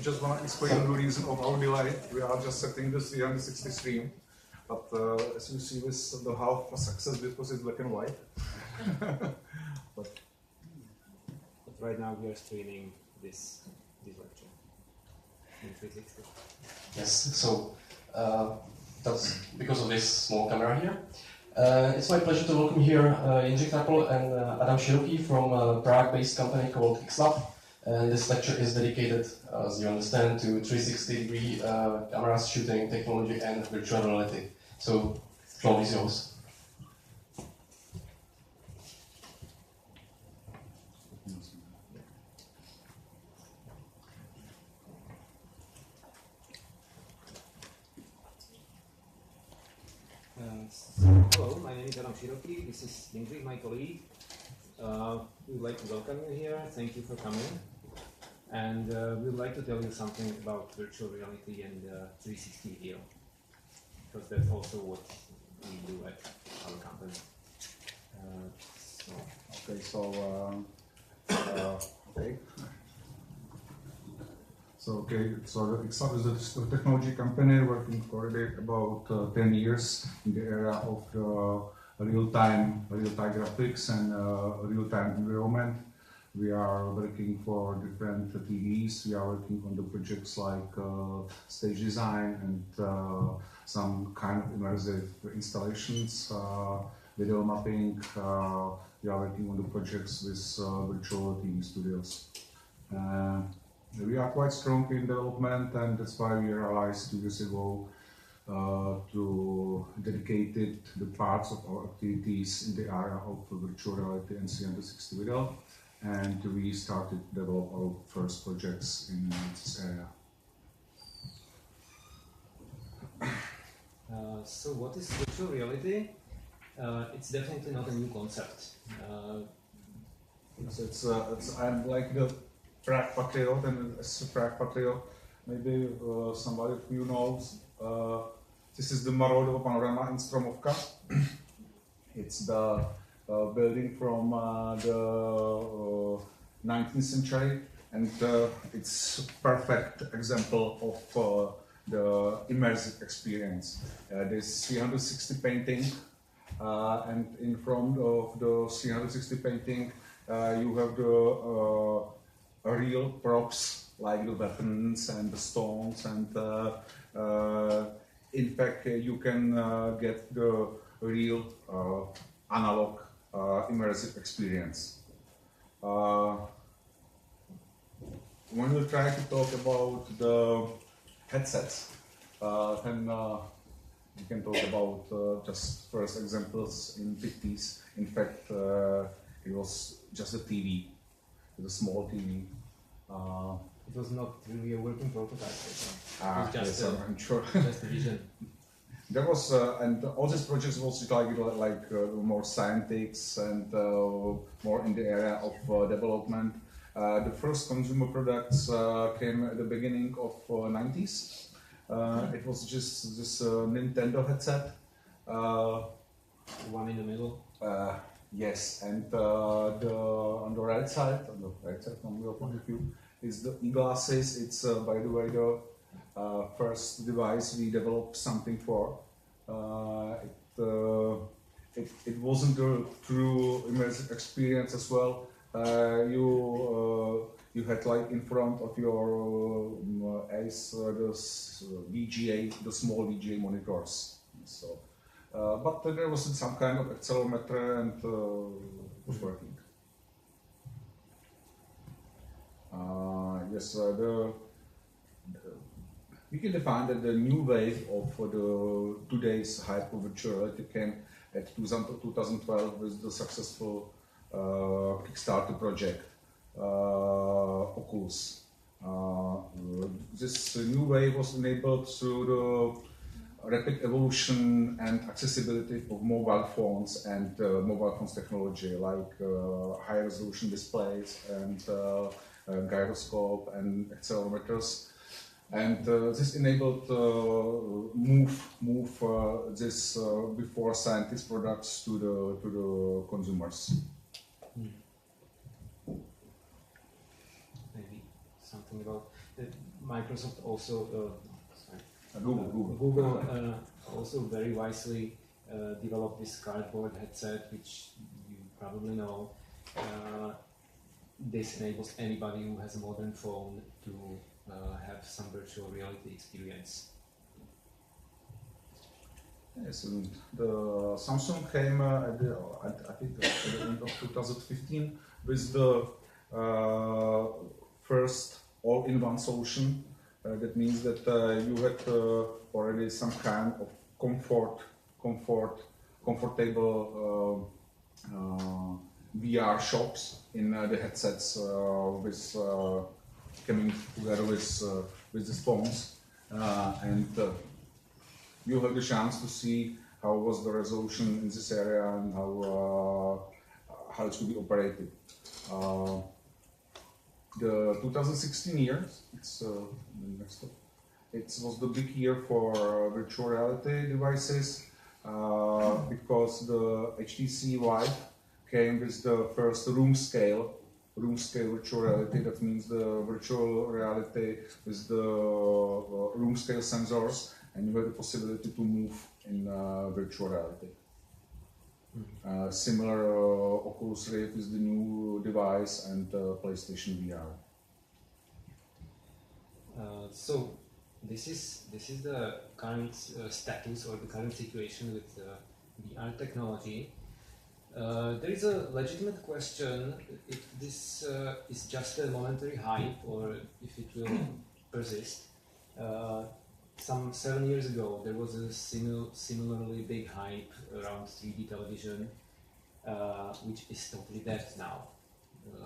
Just want to explain the reason of our delay. We are just setting the 360 stream, but as you see, with the half success because it's black and white. but right now we are streaming this lecture in 360. Yes, so that's because of this small camera here. It's my pleasure to welcome here Jindřich Trapl and Adam Široký from a Prague-based company called XLab. And this lecture is dedicated, as you understand, to 360-degree cameras, shooting technology, and virtual reality. So, the floor is yours. Hello, my name is Adam Široký. This is Jindřich, my colleague. We would like to welcome you here. Thank you for coming. And we would like to tell you something about virtual reality and 360 video, because that's also what we do at our company. So XLab is a technology company working already about 10 years in the area of real-time graphics and real-time environment. We are working for different TVs. We are working on the projects like stage design and some kind of immersive installations, video mapping. We are working on the projects with virtual TV studios. We are quite strong in development, and that's why we realized 2 years ago to dedicate the parts of our activities in the area of virtual reality and 360 video. And we started to develop our first projects in this area. So what is virtual reality? It's definitely not a new concept. I'm like the Prague patriot, and as a Prague patriot, maybe somebody of you knows, this is the Marodovo Panorama in Stromovka. It's the building from the 19th century, and it's a perfect example of the immersive experience. This 360 painting, and in front of the 360 painting, you have the real props like the weapons and the stones, and in fact you can get the real analog immersive experience. When we try to talk about the headsets, then we can talk about just first examples in 50s. In fact, it was just a TV, a small TV. It was not really a working prototype. It was just yes, I'm sure. just a vision. There was, and all these projects was like more scientific and more in the area of development. The first consumer products came at the beginning of 90s. It was just this Nintendo headset. One in the middle. Yes, and on the right side from your point of view, is the e-glasses. It's by the way the first device we developed something for. It wasn't a true immersive experience as well. You had like in front of your eyes the VGA, the small VGA monitors. So, but there was some kind of accelerometer and it was working. Yes, we can define that the new wave of the today's hype of virtual reality came at 2012 with the successful Kickstarter project Oculus. This new wave was enabled through the rapid evolution and accessibility of mobile phones and mobile phones technology like high resolution displays and gyroscope and accelerometers, and this enabled move this before scientist products to the consumers. Maybe something about Microsoft also. Google. Also very wisely developed this cardboard headset, which you probably know. This enables anybody who has a modern phone to have some virtual reality experience. Yes, and the Samsung came I think at the end of 2015 with the first all-in-one solution. That means that you had already some kind of comfortable VR shops in the headsets with coming together with these phones, and you have the chance to see how was the resolution in this area and how it should be operated. The 2016 year, it's next up. It was the big year for virtual reality devices because the HTC Vive came with the first room scale virtual reality. That means the virtual reality with the room scale sensors, and you have the possibility to move in virtual reality. Similar Oculus Rift is the new device and PlayStation VR. So this is the current status or the current situation with VR technology. There is a legitimate question if this is just a momentary hype or if it will persist. Some 7 years ago, there was a similarly big hype around 3D television, which is totally dead now.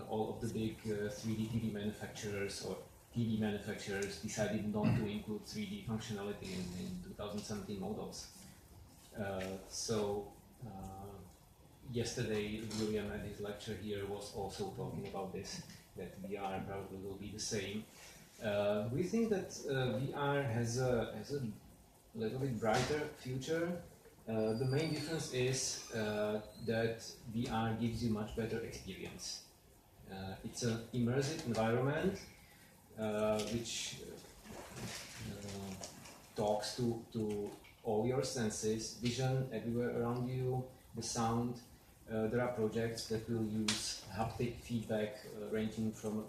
All of the big 3D TV manufacturers or TV manufacturers decided not to include 3D functionality in 2017 models. Yesterday, William at his lecture here was also talking about this, that VR probably will be the same. We think that VR has a little bit brighter future. The main difference is that VR gives you much better experience. It's an immersive environment which talks to all your senses, vision everywhere around you, the sound. There are projects that will use haptic feedback ranging from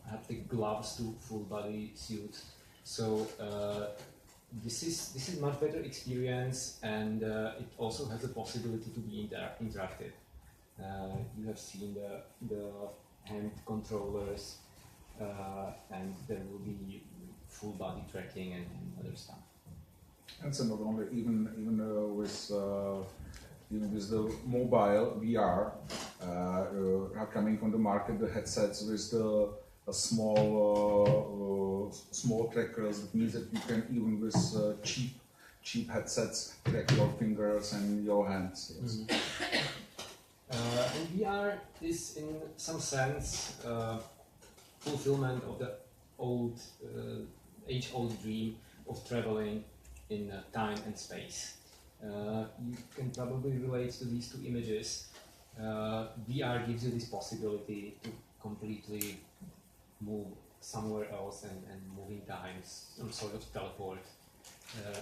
haptic gloves to full body suits. So this is much better experience, and it also has the possibility to be interactive. You have seen the hand controllers, and there will be full body tracking and other stuff. And so not only even with the mobile VR, are coming on the market, the headsets with the small trackers. That means that you can even with cheap headsets track your fingers and your hands. Yes. And VR is in some sense fulfillment of the age-old dream of traveling in time and space. You can probably relate to these two images. VR gives you this possibility to completely move somewhere else and move in time, some sort of teleport.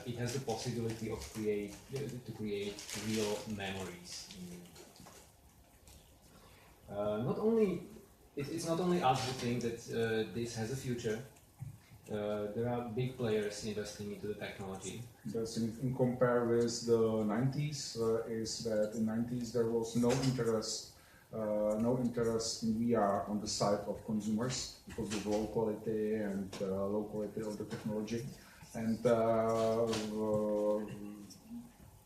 It has the possibility of to create real memories. It's not only us who think that this has a future. There are big players investing into the technology. Just in compare with the 90s, is that in 90s there was no interest in VR on the side of consumers because of low quality of the technology, and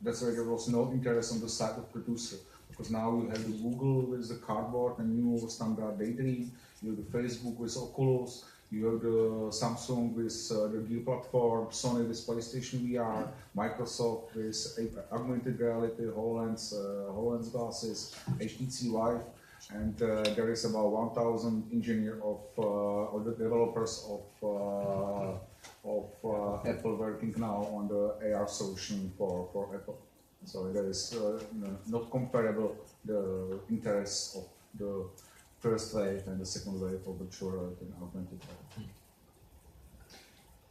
that's why there was no interest on the side of producer. Because now you have the Google with the cardboard and new standard Daydream, you have the Facebook with Oculus, you have the Samsung with the Gear platform, Sony with PlayStation VR, Microsoft with augmented reality, HoloLens glasses, HTC Vive, and there is about 1,000 engineers or the developers of Apple working now on the AR solution for Apple. So there is not comparable the interests of the first wave and the second wave of virtual reality and augmented reality.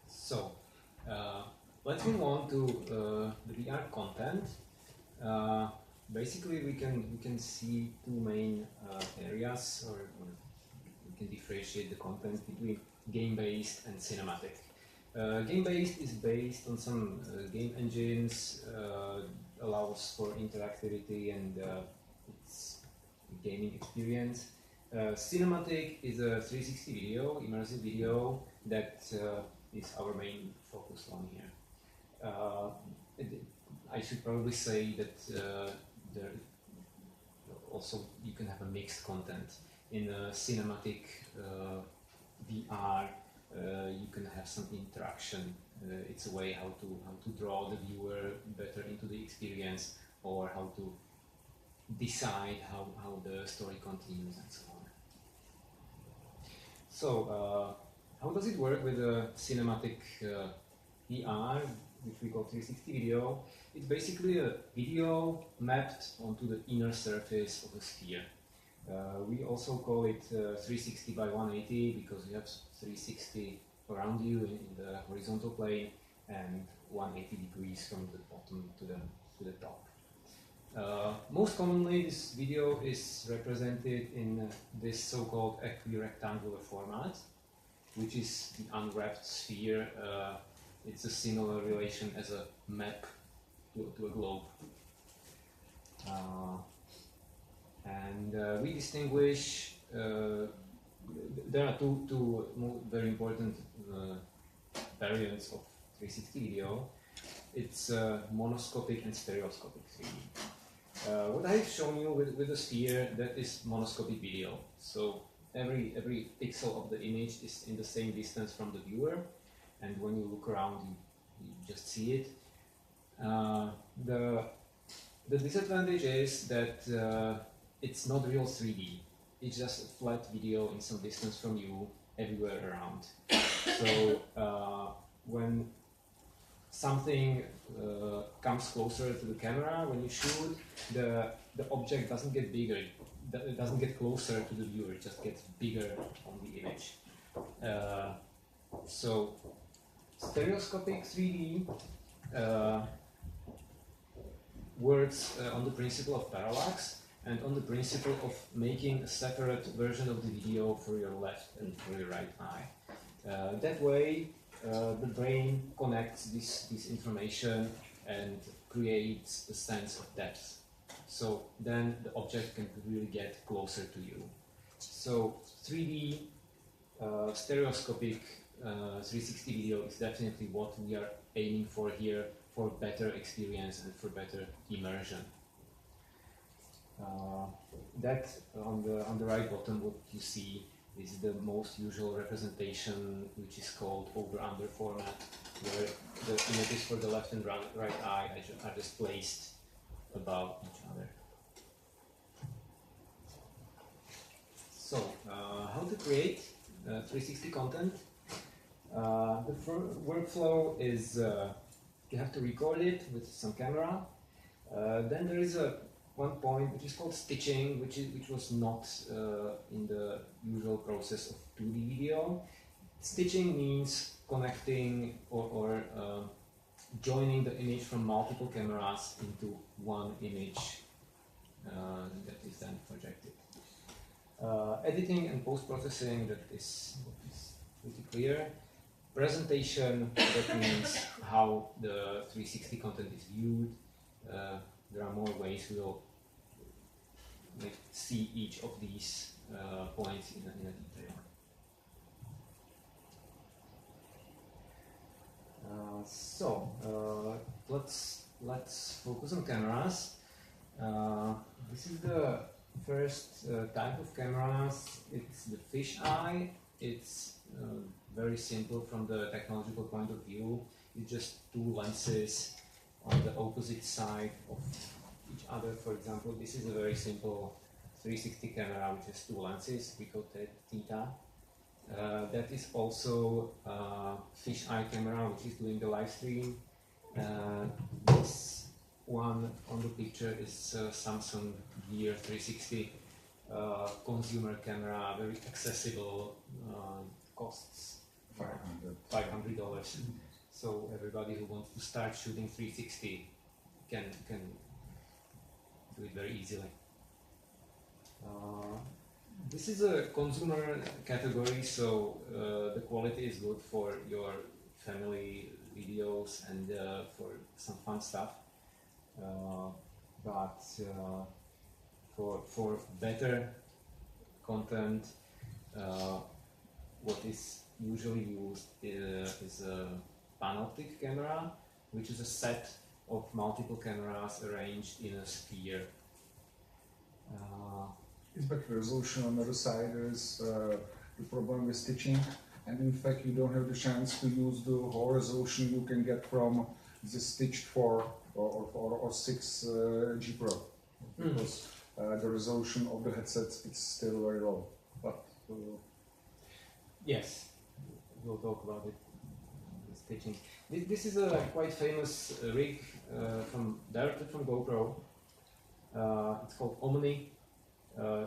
So let's move on to the VR content. Basically, we can see two main areas, or we can differentiate the content between game-based and cinematic. Game-based is based on some game engines, allows for interactivity and its gaming experience. Cinematic is a 360 video, immersive video, that is our main focus on here. I should probably say that there also you can have a mixed content. In cinematic VR, you can have some interaction. It's a way how to draw the viewer better into the experience, or how to decide how the story continues and so on. So how does it work with a cinematic VR, which we call 360 video? It's basically a video mapped onto the inner surface of a sphere. We also call it 360 by 180 because you have 360 around you in the horizontal plane and 180 degrees from the bottom to the top. Most commonly, this video is represented in this so-called equirectangular format, which is the unwrapped sphere. It's a similar relation as a map to a globe. And we distinguish, there are two very important variants of 360 video. It's monoscopic and stereoscopic 3D. What I've shown you with the sphere, that is monoscopic video. So every pixel of the image is in the same distance from the viewer, and when you look around, you just see it. The disadvantage is that it's not real 3D. It's just a flat video in some distance from you, everywhere around. So when something comes closer to the camera, when you shoot, the object doesn't get bigger, it doesn't get closer to the viewer, it just gets bigger on the image. So stereoscopic 3D works on the principle of parallax and on the principle of making a separate version of the video for your left and for your right eye. That way, the brain connects this information and creates a sense of depth. So then the object can really get closer to you. So 3D stereoscopic 360 video is definitely what we are aiming for here, for better experience and for better immersion. That on the right bottom, what you see is the most usual representation, which is called over-under format, where the images for the left and right eye are just placed above each other. So, how to create 360 content? The workflow is you have to record it with some camera. Then there is one point which is called stitching, which was not in the usual process of 2D video. Stitching means connecting or joining the image from multiple cameras into one image that is then projected. Editing and post-processing, that is pretty clear. Presentation, that means how the 360 content is viewed. There are more ways we will see each of these points in a detail. Let's focus on cameras. This is the first type of cameras. It's the fisheye. It's very simple from the technological point of view. It's just two lenses on the opposite side of each other. For example, this is a very simple 360 camera which has two lenses. We call it theta. That is also a fisheye camera which is doing the live stream. This one on the picture is Samsung Gear 360 consumer camera, very accessible, costs $500. So everybody who wants to start shooting 360 can do it very easily. This is a consumer category, so the quality is good for your family videos and for some fun stuff. But for better content, what is usually used is a panoptic camera, which is a set of multiple cameras arranged in a sphere. It's better resolution. On the other side, there is the problem with stitching, and in fact, you don't have the chance to use the whole resolution you can get from the stitched 4 or 6 G Pro, because the resolution of the headsets is still very low. But yes, we'll talk about it. Stitching. This is a quite famous rig directly from GoPro. It's called Omni.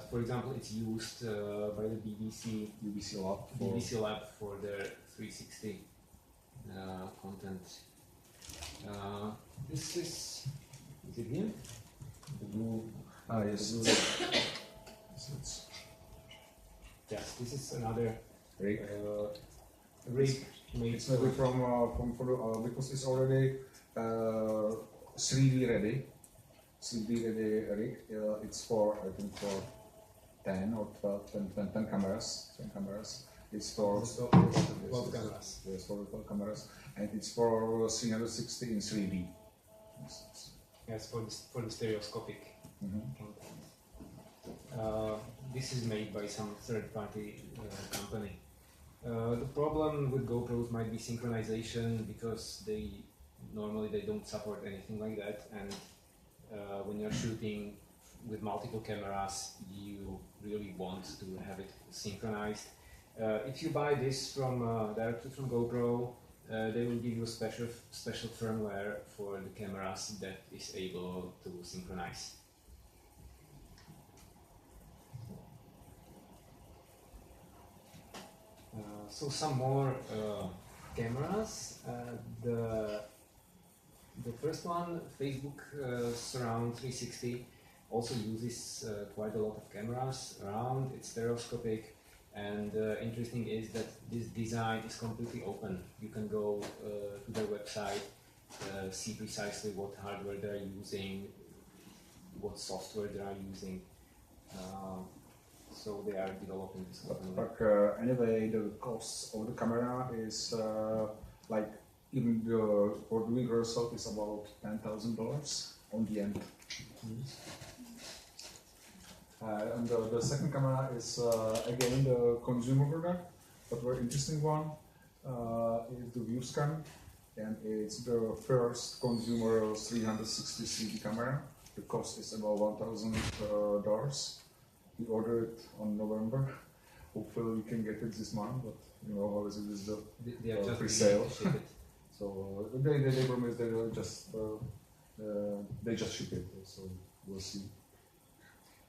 For example, it's used by the BBC Lab for their 360 content. This is it here? the blue, yes, Yes, this is another rig. rig made It's maybe from because it's already 3D ready. 3D ready rig. It's for, I think, for 10 or 12, 10 cameras. 10 cameras. It's for 12 cameras. Yes, for 12 cameras, and it's for 360 in 3D. Yes, for the stereoscopic content. This is made by some third-party company. The problem with GoPros might be synchronization, because normally they don't support anything like that, and when you're shooting with multiple cameras, you really want to have it synchronized. If you buy this directly from GoPro, they will give you a special firmware for the cameras that is able to synchronize. So some more cameras. The first one, Facebook Surround 360, also uses quite a lot of cameras around. It's stereoscopic, and interesting is that this design is completely open. You can go to their website, see precisely what hardware they're using, what software they are using. So they are developing this openly. But anyway, the cost of the camera is like, even for doing yourself is about $10,000 on the end. And the second camera is again the consumer product, but very interesting one. Is the ViewScan, and it's the first consumer 360 CD camera. The cost is about $1,000. We ordered it on November. Hopefully we can get it this month, but you know how is it with the They are just pre-sale. beginning to ship it. So they promise they will just ship it. So we'll see.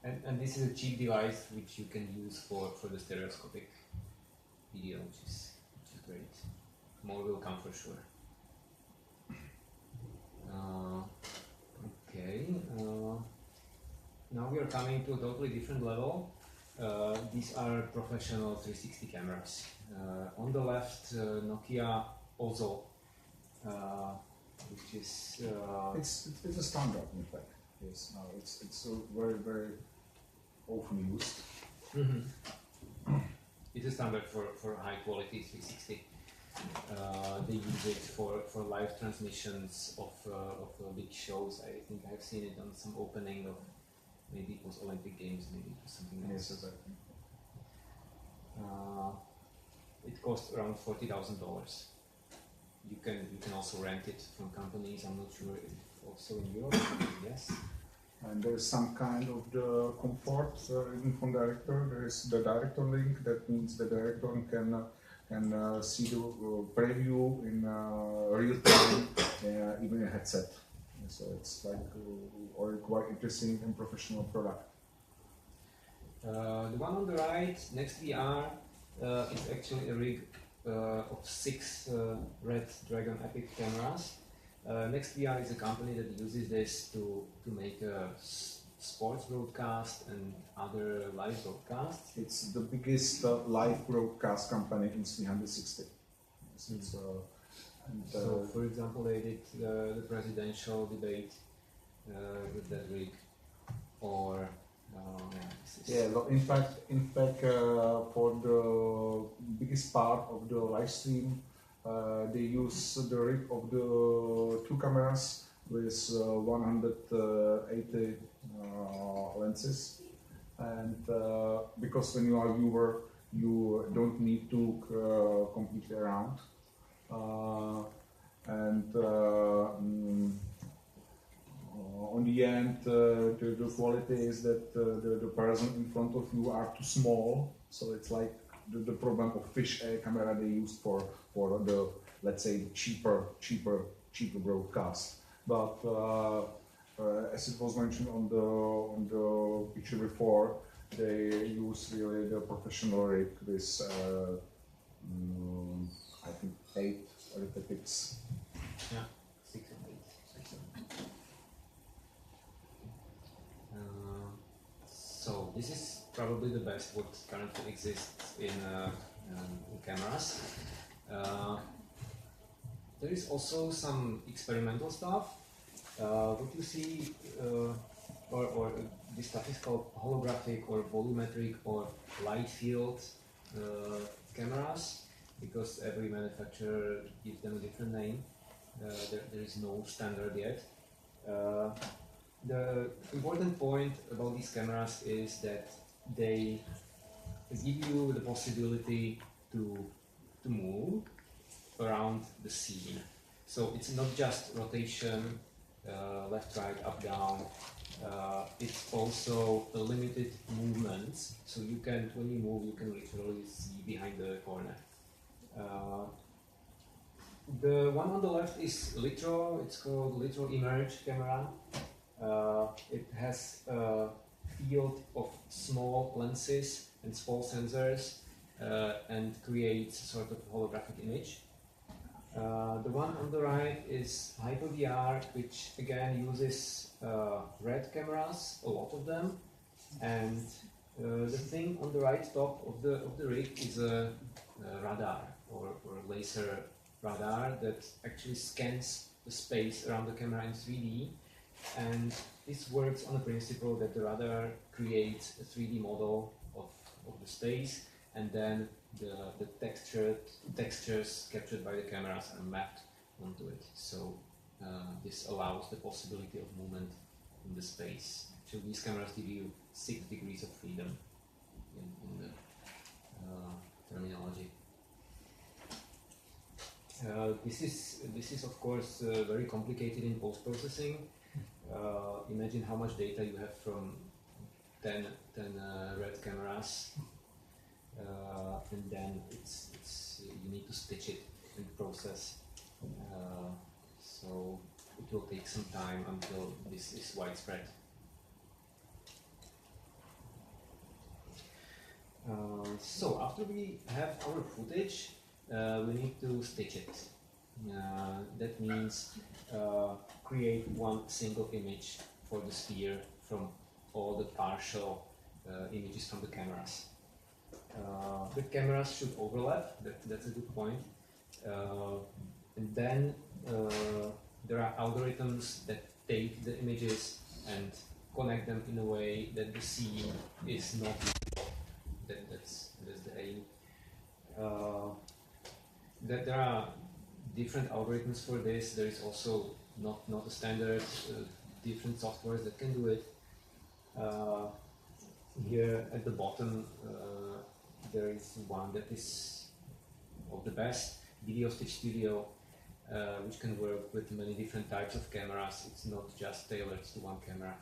And this is a cheap device which you can use for the stereoscopic video, which is great. More will come for sure. Okay. Now we are coming to a totally different level. These are professional 360 cameras. On the left, Nokia Ozo, which is It's a standard, in fact. Yes, no, it's very often used. it's a standard for high quality 360. They use it for live transmissions of big shows. I think I've seen it on some opening of maybe it was Olympic Games, maybe it was something else. Yes, exactly. It costs around $40,000. You can also rent it from companies. I'm not sure if also in Europe. Yes. And there's some kind of the comfort even from director. There is the director link. That means the director can see the preview in real time, even a headset. So it's like or quite interesting and professional product. The one on the right, Next VR, is actually a rig of 6 Red Dragon Epic cameras. Next VR is a company that uses this to make a sports broadcast and other live broadcasts. It's the biggest live broadcast company in 360. It's, so, for example, they did the presidential debate with that rig, or in fact, for the biggest part of the live stream, they use the rig of the 2 cameras with 180 lenses, and because when you are a viewer, you don't need to completely around, on the end, the quality is that the person in front of you are too small, so it's like the problem of fisheye camera they used for the, let's say, cheaper broadcast. But as it was mentioned on the picture before, they use really the professional rig with I think 8 arithmetics. Yeah, 6 or 8. So this is probably the best what currently exists in cameras. There is also some experimental stuff. What you see, or this stuff is called holographic or volumetric or light field cameras, because every manufacturer gives them a different name. There is no standard yet. The important point about these cameras is that they give you the possibility to move around the scene. So it's not just rotation, left, right, up, down. It's also a limited movements. So you can, when you move, you can literally see behind the corner. The one on the left is Litro. It's called Litro Emerge camera. It has a field of small lenses and small sensors and creates a sort of holographic image. The one on the right is HyperVR, which again uses red cameras, a lot of them, and the thing on the right top of the rig is a radar or laser radar that actually scans the space around the camera in 3D, and this works on the principle that the radar creates a 3D model of the space, and then the textures captured by the cameras are mapped onto it. So this allows the possibility of movement in the space, So these cameras give you 6 degrees of freedom in the terminology. This is of course very complicated in post-processing. Imagine how much data you have from 10 red cameras, and then you need to stitch it and process. So it will take some time until this is widespread. So after we have our footage, we need to stitch it. That means create one single image for the sphere from all the partial images from the cameras. The cameras should overlap, that's a good point. And then there are algorithms that take the images and connect them in a way that the scene is not visible. That's the aim. That there are different algorithms for this. There is also not a standard, different softwares that can do it. Here at the bottom there is one that is of the best, Video Stitch Studio, which can work with many different types of cameras. It's not just tailored to one camera.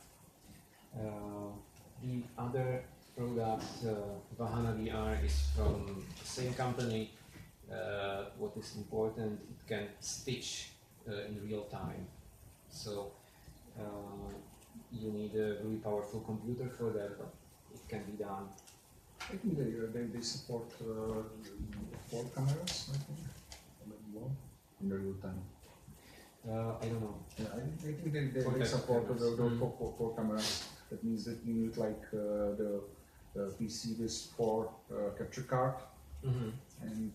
The other product, Vahana VR, is from the same company. What is important, it can stitch in real time. So you need a really powerful computer for that, but it can be done. I think they support 4 cameras, I think, in real time. I don't know. Yeah, I think they support the 4 cameras. That means that you need like the PC with 4 capture card, and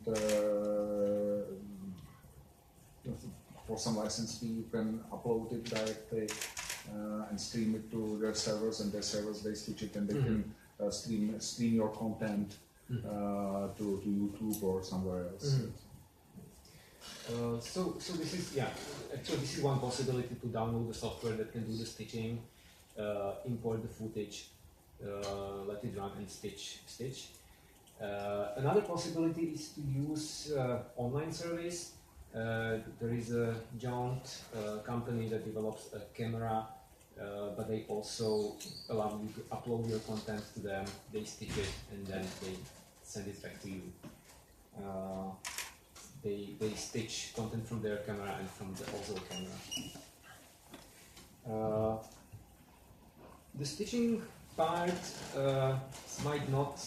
for some license fee you can upload it directly and stream it to their servers, and their servers they stitch it and they can stream your content to YouTube or somewhere else. So this is, yeah, actually this is one possibility, to download the software that can do the stitching, import the footage, let it run and stitch. Another possibility is to use online service. There is a joint company that develops a camera, but they also allow you to upload your content to them. They stitch it and then they send it back to you. They stitch content from their camera and from the Oslo camera. The stitching part might not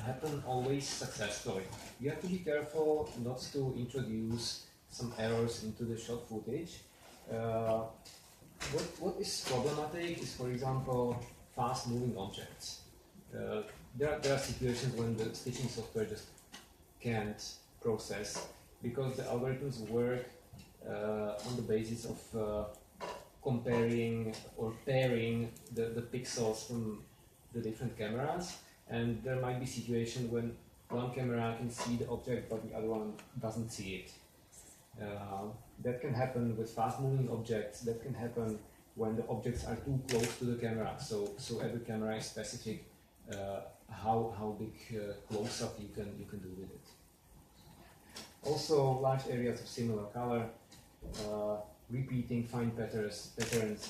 happen always successfully. You have to be careful not to introduce some errors into the shot footage. What is problematic is, for example, fast-moving objects. There are situations when the stitching software just can't process, because the algorithms work on the basis of comparing or pairing the pixels from the different cameras, and there might be situations when one camera can see the object but the other one doesn't see it. That can happen with fast-moving objects. That can happen when the objects are too close to the camera. So every camera is specific how big close-up you can do with it. Also, large areas of similar color, repeating fine patterns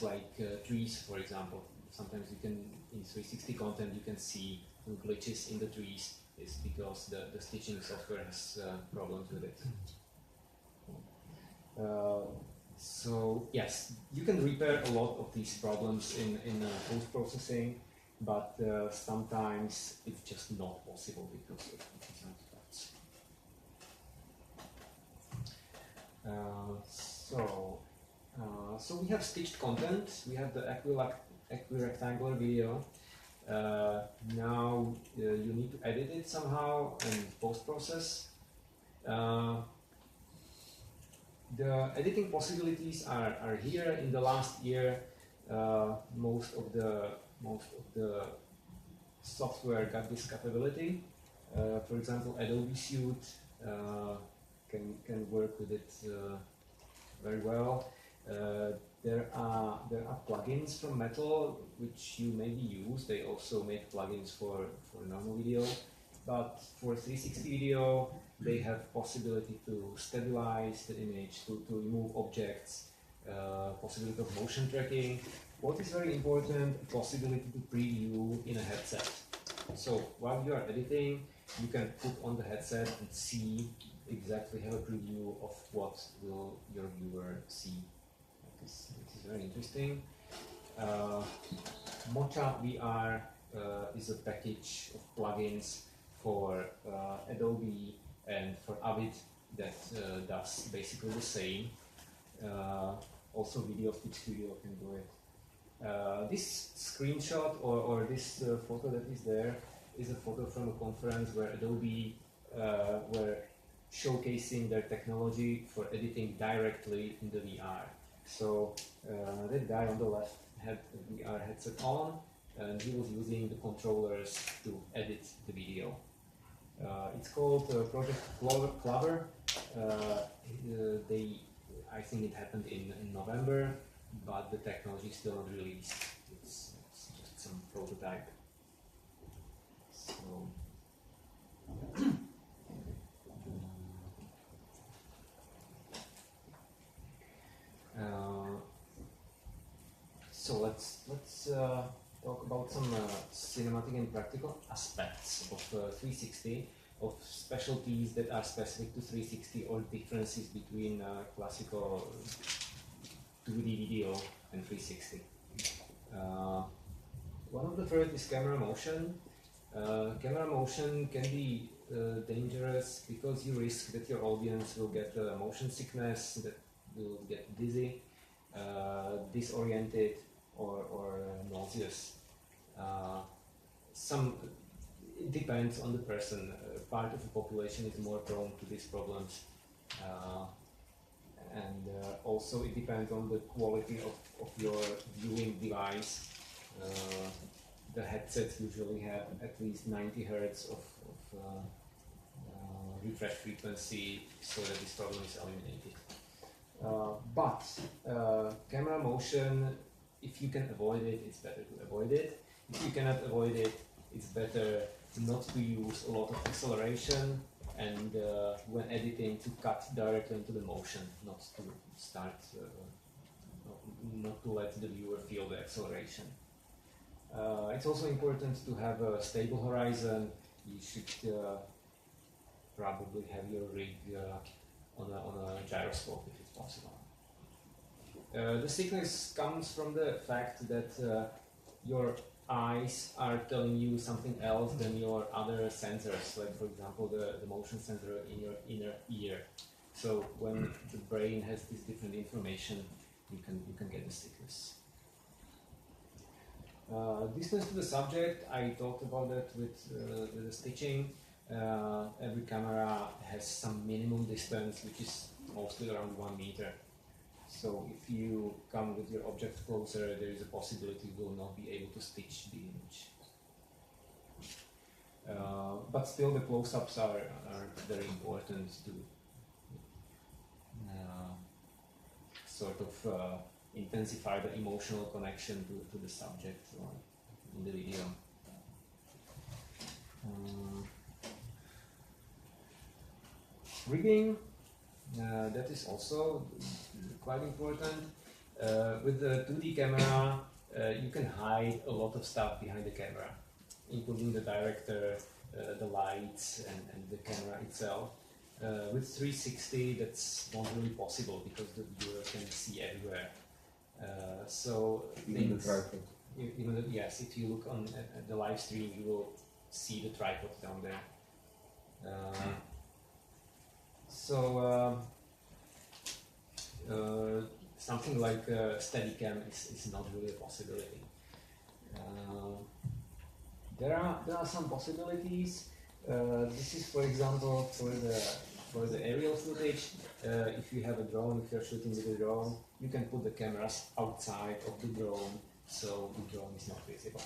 like trees, for example. Sometimes you can, in 360 content, you can see glitches in the trees. It's because the stitching software has problems with it. So yes, you can repair a lot of these problems in post-processing, but sometimes it's just not possible because of these artifacts. So we have stitched content. We have the equirectangular video. Now you need to edit it somehow and post-process. The editing possibilities are here. In the last year, most of the software got this capability. For example, Adobe Suite can work with it very well. there are plugins from Metal which you maybe use. They also make plugins for normal video, but for 360 video they have possibility to stabilize the image, to remove objects, possibility of motion tracking. What is very important, possibility to preview in a headset. So while you are editing, you can put on the headset and see exactly, have a preview of what will your viewer see. This is very interesting. Mocha VR is a package of plugins for Adobe and for Avid that does basically the same. Also Video Stitch Studio can do it. This screenshot or this photo that is there is a photo from a conference where Adobe were showcasing their technology for editing directly in the VR. So that guy on the left had a VR headset on and he was using the controllers to edit the video. It's called Project Clover. I think it happened in November, but the technology is still not released. It's just some prototype. So let's talk about some cinematic and practical aspects of 360, of specialties that are specific to 360 or differences between classical 2D video and 360. One of the first is camera motion. Camera motion can be dangerous because you risk that your audience will get motion sickness, that will get dizzy, disoriented, or nauseous. It depends on the person. Part of the population is more prone to these problems. And also it depends on the quality of your viewing device. The headsets usually have at least 90 Hz of refresh frequency so that this problem is eliminated. But camera motion, if you can avoid it, it's better to avoid it. If you cannot avoid it, it's better not to use a lot of acceleration and when editing to cut directly into the motion, not to start, not to let the viewer feel the acceleration. It's also important to have a stable horizon. You should probably have your rig on a gyroscope if it's possible. The sickness comes from the fact that your eyes are telling you something else than your other sensors, like for example the motion sensor in your inner ear. So when the brain has this different information, you can get the sickness. Distance to the subject, I talked about that with the stitching. Every camera has some minimum distance, which is mostly around 1 meter. So if you come with your object closer, there is a possibility you will not be able to stitch the image. But still the close-ups are very important to sort of intensify the emotional connection to the subject in the video. Rigging, that is also quite important. With the 2D camera, you can hide a lot of stuff behind the camera, including the director, the lights, and the camera itself. With 360, that's not really possible because the viewer can see everywhere. So even the tripod. Yes, if you look at the live stream, you will see the tripod down there. Something like Steadicam is not really a possibility. There are some possibilities. This is, for example, for the aerial footage. If you have a drone, if you're shooting with a drone, you can put the cameras outside of the drone, so the drone is not visible.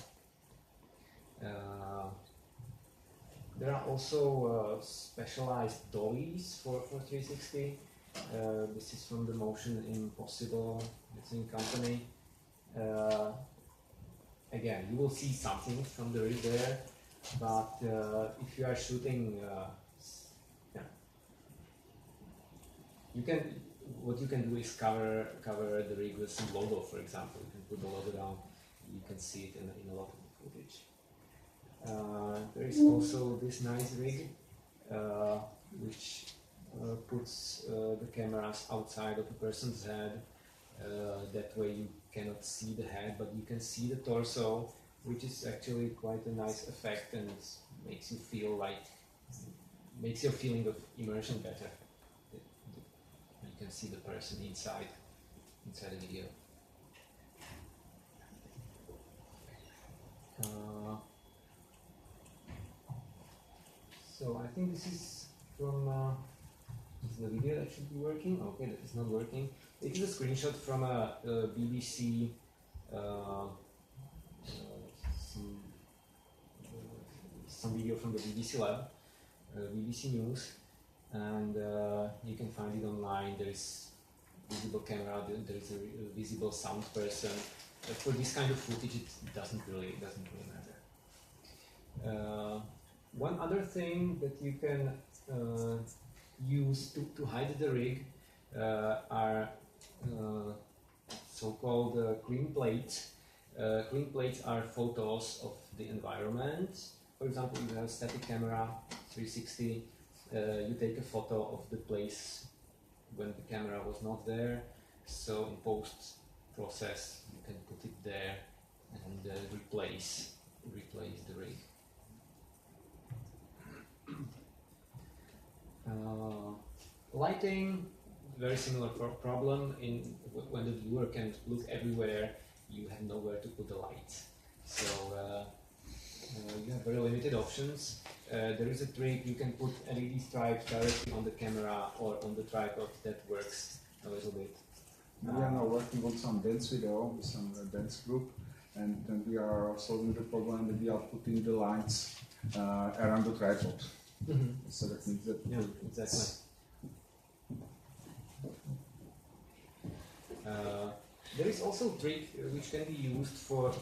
There are also specialized dollies for 360. This is from the Motion Impossible company. Again, you will see something from the rig there, but if you are shooting, yeah, what you can do is cover the rig with some logo, for example. You can put the logo down. You can see it in a lot of the footage. There is also this nice rig, which puts the cameras outside of the person's head. That way you cannot see the head, but you can see the torso, which is actually quite a nice effect and makes you feel makes your feeling of immersion better. You can see the person inside the video. So I think this is from is the video that should be working. Okay, that is not working. It is a screenshot from a BBC some video from the BBC Lab, BBC News, and you can find it online. There is visible camera, there is a visible sound person. For this kind of footage, it doesn't really matter. One other thing that you can use to hide the rig are so-called clean plates. Clean plates are photos of the environment. For example, you have a static camera, 360, you take a photo of the place when the camera was not there. So in post-process, you can put it there and replace the rig. Lighting, very similar problem. When the viewer can look everywhere, you have nowhere to put the lights. So you have very limited options. There is a trick, you can put LED stripes directly on the camera or on the tripod. That works a little bit. We are now working on some dance video with some dance group, and we are solving the problem that we are putting the lights around the tripod. Mm-hmm. So that means that Exactly. There is also a trick which can be used for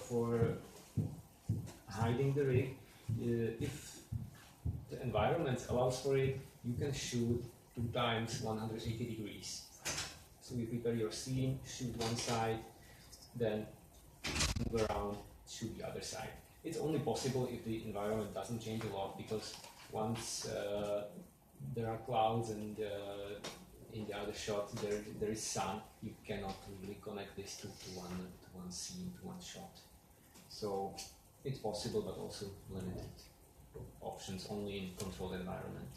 hiding the rig. If the environment allows for it, you can shoot 2 times 180 degrees. So you prepare your scene, shoot one side, then move around, shoot the other side. It's only possible if the environment doesn't change a lot, because once there are clouds and in the other shot there is sun, you cannot really connect this to one scene, to one shot. So it's possible, but also limited options, only in controlled environment.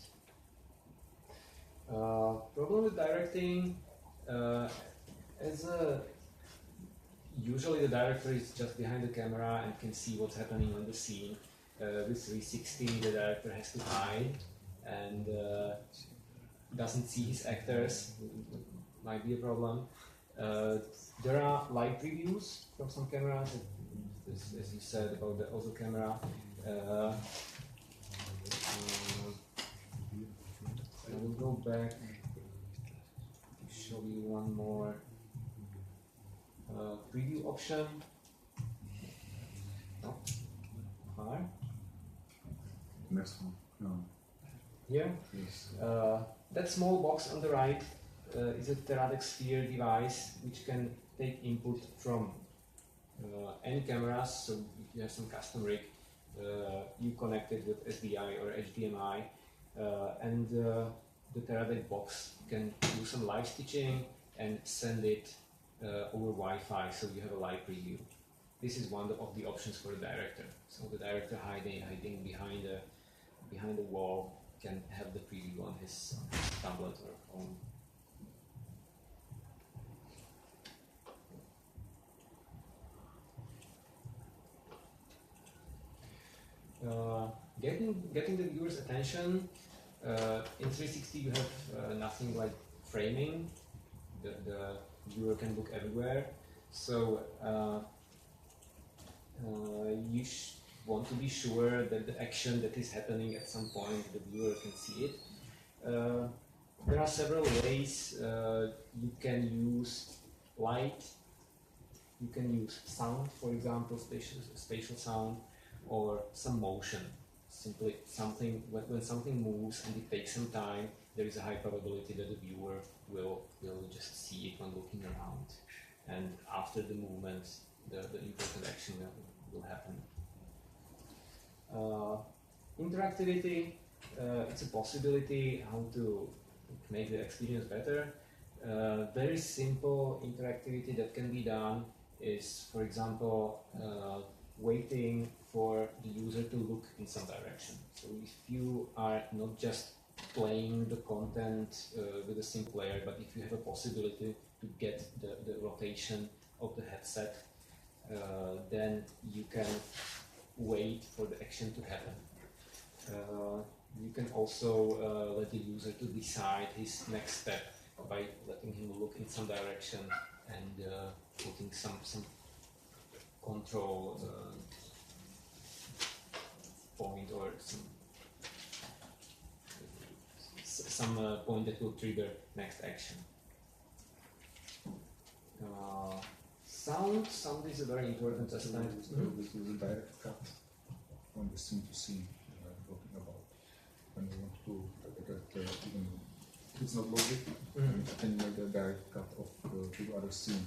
Problem with directing, usually the director is just behind the camera and can see what's happening on the scene. With 360, the director has to hide and doesn't see his actors. Might be a problem. There are live previews from some cameras, as you said about the Ozo camera. I will go back to show you one more preview option. No. Hard. next one. No. Here. Yes. That small box on the right is a Teradek Sphere device which can take input from any cameras. So if you have some custom rig, you connect it with SDI or HDMI, and the Teradek box can do some live stitching and send it over Wi-Fi, so you have a live preview. This is one of the options for the director. So the director hiding behind the wall can have the preview on his tablet or phone. Getting the viewer's attention, in 360 you have nothing like framing. The viewer can look everywhere, so you want to be sure that the action that is happening at some point, the viewer can see it. There are several ways you can use light. You can use sound, for example, spatial sound, or some motion. Simply something, when something moves and it takes some time, there is a high probability that the viewer will just see it when looking around. And after the movement, the important action will happen. Interactivity, it's a possibility how to make the experience better. Very simple interactivity that can be done is, for example, waiting for the user to look in some direction. So if you are not just playing the content with a single player, but if you have a possibility to get the rotation of the headset, then you can wait for the action to happen. You can also let the user to decide his next step by letting him look in some direction and putting some control point or some point that will trigger next action. Sound is a very important aspect. This is a direct cut from the scene to scene talking about. When you want to even if it's not logic, can you make a direct cut of the other scene?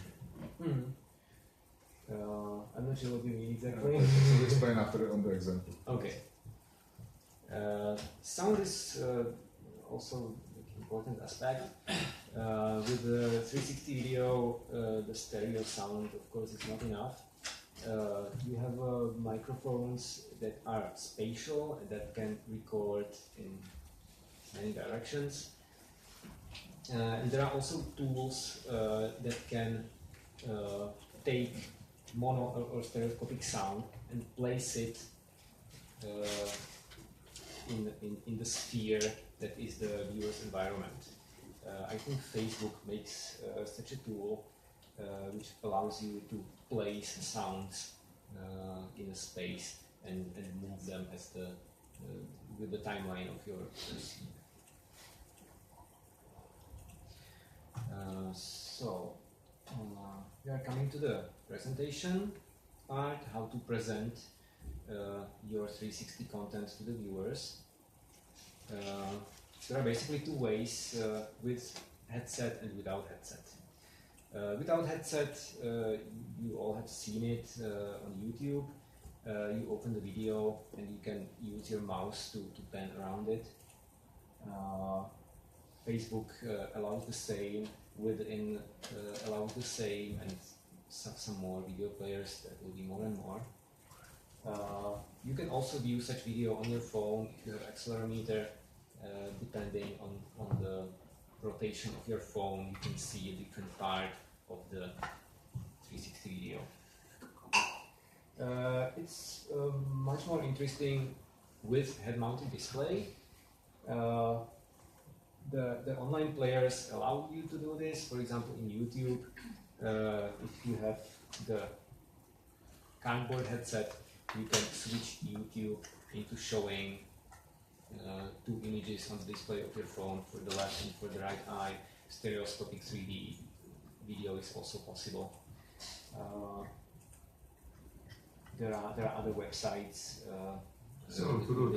I'm not sure what you mean exactly. So explain after on the example. Okay. Sound is also an important aspect. With the 360 video, the stereo sound, of course, is not enough. You have microphones that are spatial and that can record in many directions. And there are also tools that can take mono or stereoscopic sound and place it in the sphere that is the viewer's environment. I think Facebook makes such a tool which allows you to place sounds in a space and move them as with the timeline of your scene. So we are coming to the presentation part, how to present your 360 content to the viewers. There are basically two ways, with headset and without headset. Without headset, you all have seen it on YouTube. You open the video and you can use your mouse to pan around it. Facebook allows the same, Within allows the same, and some more video players, that will be more and more. You can also view such video on your phone if you have accelerometer. Depending on the rotation of your phone, you can see a different part of the 360 video. It's much more interesting with head-mounted display. The online players allow you to do this. For example, in YouTube, if you have the cardboard headset, you can switch YouTube into showing two images on the display of your phone for the left and for the right eye. Stereoscopic 3D video is also possible. There are other websites. So to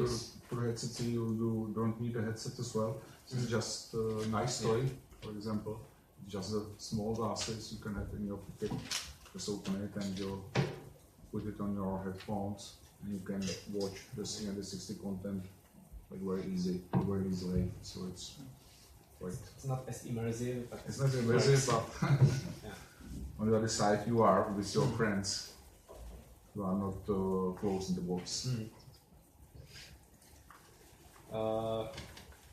the headset, you don't need a headset as well. It's just a nice toy, for example. Just the small glasses you can have in your pocket. Just open it and you put it on your headphones, and you can watch the 360 content like very easily. So it's quite. It's not as immersive. But it's not immersive, but yeah. On the other side, you are with your friends. You are not close in the box.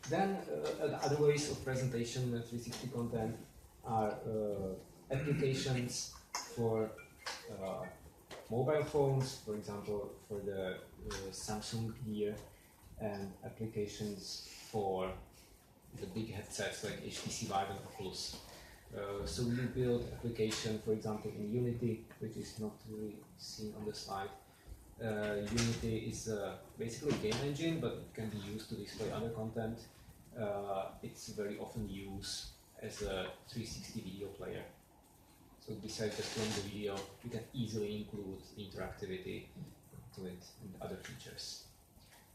Then other ways of presentation 360 content are applications for mobile phones, for example, for the Samsung Gear, and applications for the big headsets like HTC Vive and Oculus. So we build application, for example, in Unity, which is not really seen on the slide. Unity is basically a game engine, but it can be used to display other content. it's very often used as a 360 video player. So besides just playing the video, you can easily include interactivity to it and other features.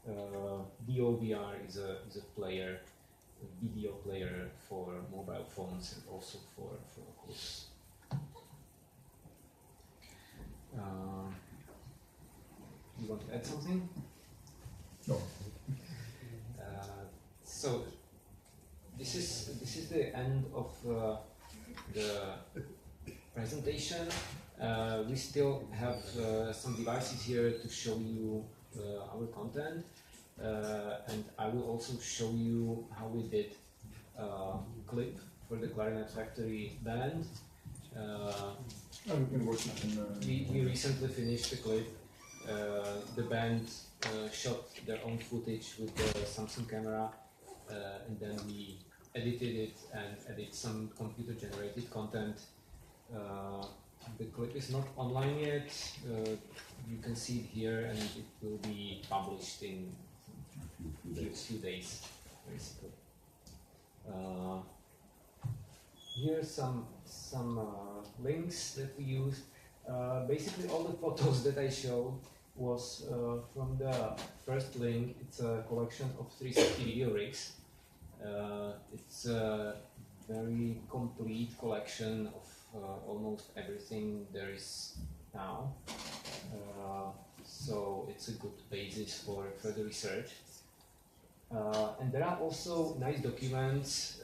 DOVR is a player, a video player for mobile phones and also for Oculus. You want to add something? No. So this is the end of the presentation. We still have some devices here to show you our content, and I will also show you how we did clip for the Clarinet Factory band. We can watch it in, We recently finished the clip. The band shot their own footage with the Samsung camera, and then we edited it and added some computer-generated content. The clip is not online yet. You can see it here, and it will be published in a few days, basically. Here are some links that we used. Basically, all the photos that I showed was from the first link. It's a collection of 360 video rigs. It's a very complete collection of almost everything there is now. So it's a good basis for further research. And there are also nice documents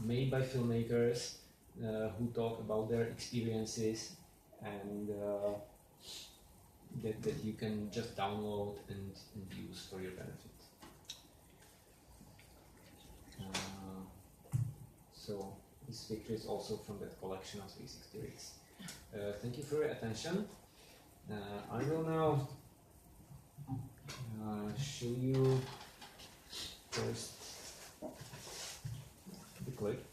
made by filmmakers who talk about their experiences, and that you can just download and use for your benefit. So this picture is also from that collection of 360 rigs. Thank you for your attention. I will now show you first the clip.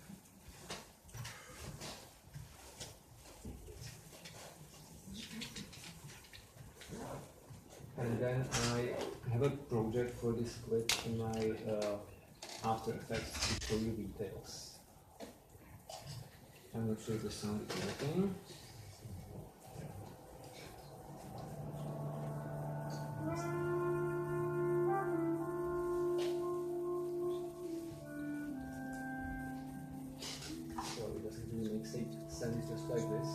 And then I have a project for this clip in my After Effects to show you details. I'm not sure if the sound is working. So it doesn't really make sense just like this.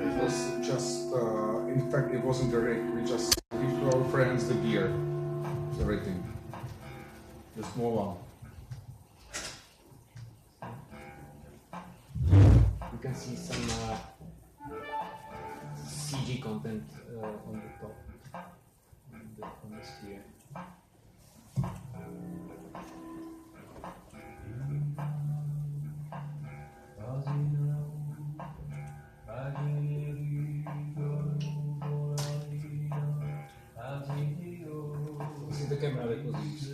It was just, in fact, it wasn't a rig. We just give to our friends the gear, everything. The small one. You can see some CG content on the top, on the sphere. This is the camera that was used.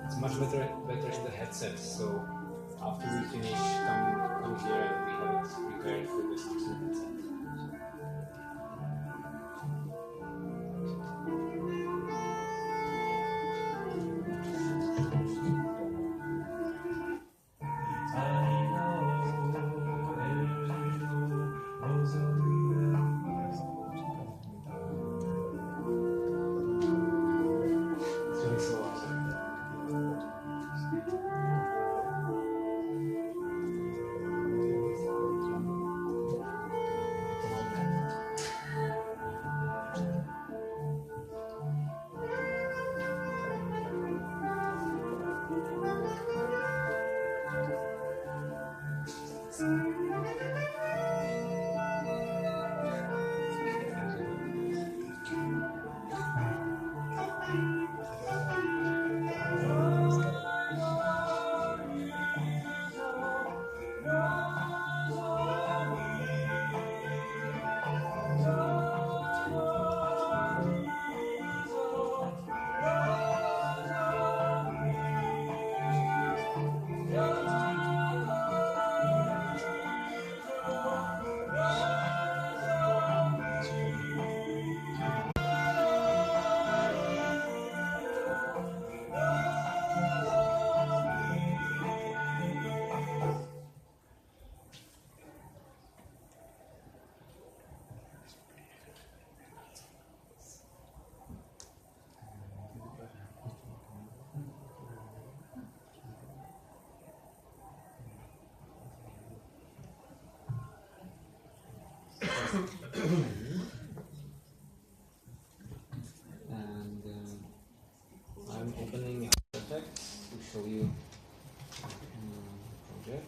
It's much better in the headset. So after we finish, come here and we have it prepared for the Samsung headset. It's really slow. show you the project.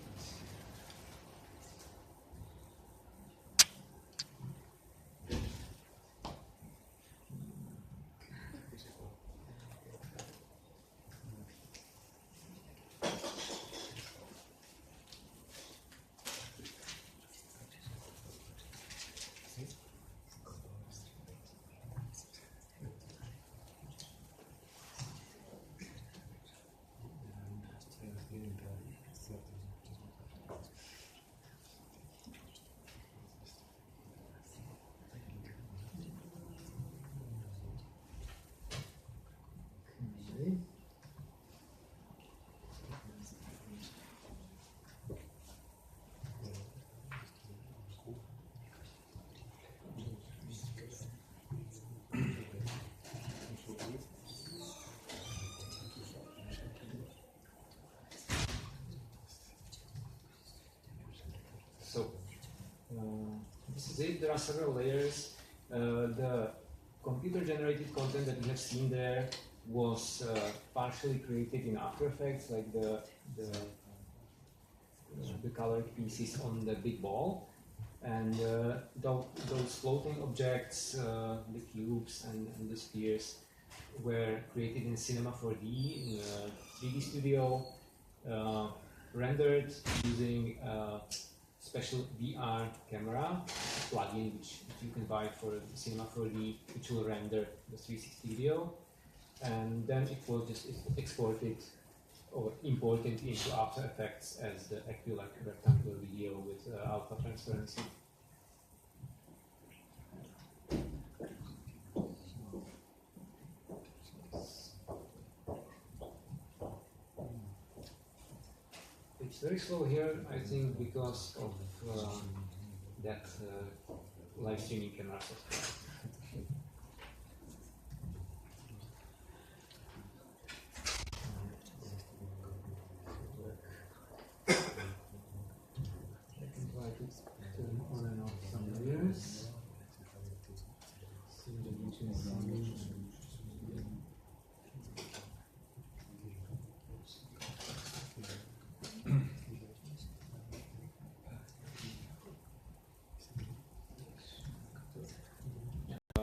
So this is it. There are several layers. The computer-generated content that you have seen there was partially created in After Effects, like the colored pieces on the big ball, and those floating objects, the cubes and the spheres, were created in Cinema 4D in a 3D studio, rendered using special VR camera plugin which you can buy for Cinema 4D, which will render the 360 video, and then it was just exported or imported into After Effects as the equivalent rectangular video with alpha transparency. It's very slow here, I think, because of that live streaming camera software. I can try to turn on and off some layers. See the YouTube.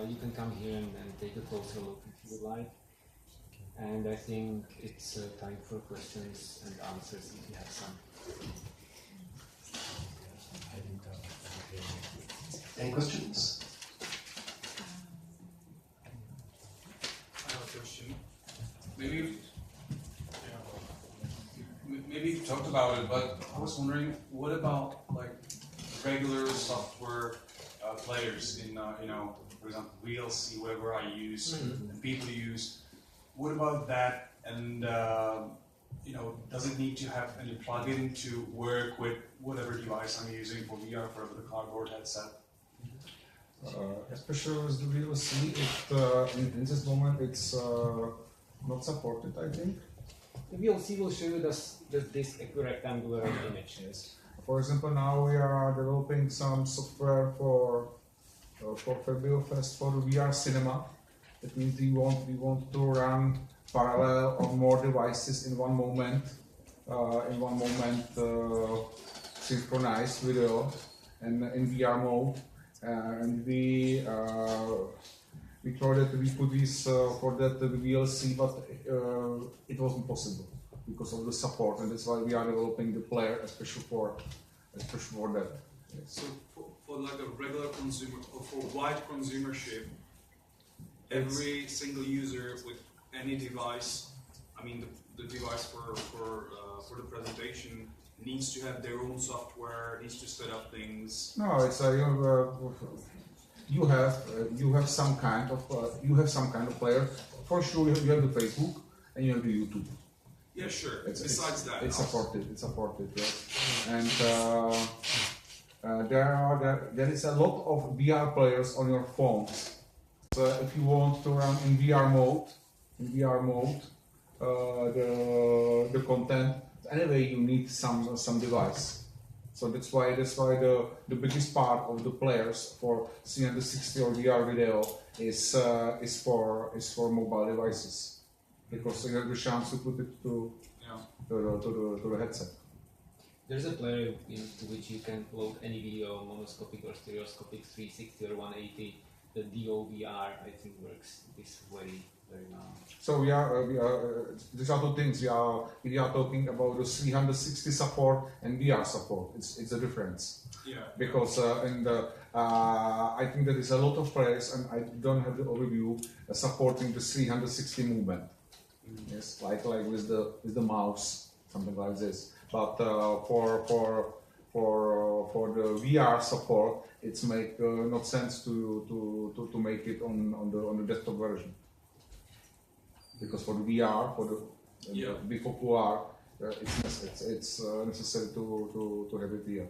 You can come here and take a closer look if you would like. And I think it's time for questions and answers if you have some. Any questions? I have a question. Maybe you talked about it, but I was wondering, what about like regular software players in for example, VLC, whatever I use and people use. What about that? And does it need to have any plugin to work with whatever device I'm using for VR, for the cardboard headset? Especially with the VLC, in this moment it's not supported, I think. The VLC will show you this equirectangular image. Yes. For example, now we are developing some software for FabioFest for VR cinema. That means we want to run parallel on more devices in one moment. Synchronized video and in VR mode. And we thought that we put this for that VLC, but it wasn't possible because of the support, and that's why we are developing the player, especially for that. Yes. So for like a regular consumer or for wide consumership, every single user with any device, I mean the device for the presentation, needs to have their own software, needs to set up things. No, it's you have some kind of player. For sure, you have the Facebook and you have the YouTube. Yeah, sure. Besides that, it's supported. Yes. And there is a lot of VR players on your phones. So if you want to run in VR mode, the content, anyway you need some device. So that's why the biggest part of the players for 360 or VR video is for mobile devices. because you have the chance to put it Yeah. to the headset. There's a player into which you can load any video, monoscopic or stereoscopic, 360 or 180. The DOVR, I think, works this way very well. So these are two things. We are talking about the 360 support and VR support. It's a difference. Yeah. Because I think there is a lot of players, and I don't have the overview supporting the 360 movement. Yes, like with the mouse, something like this. But for the VR support, it's make not sense to make it on the desktop version. Because for the VR, for the bifocal it's necessary to have it here.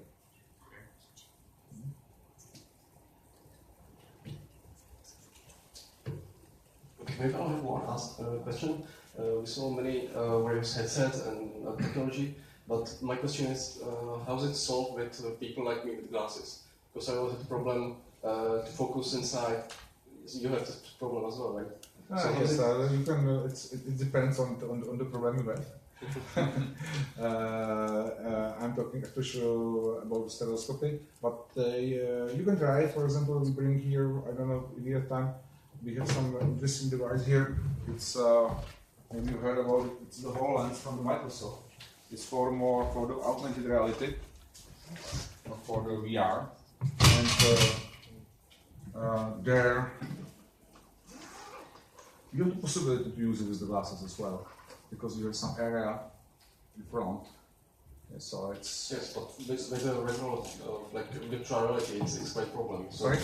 Okay, maybe I'll have one last question. We saw many various headsets and technology, but my question is, how is it solved with people like me with glasses? Because I always have the problem to focus inside. You have this problem as well, right? So Yes, you can. It depends on the problem you have. I'm talking especially about stereoscopy, but you can try. For example, we bring here. I don't know if you have time. We have some interesting device here. It's maybe you heard about it. It's the HoloLens from the Microsoft. It's for the augmented reality, for the VR, and there you have the possibility to use it with the glasses as well, because you have some area in front. Yeah, so it's yes, but with the regular like virtual reality, it's quite a problem. So sorry.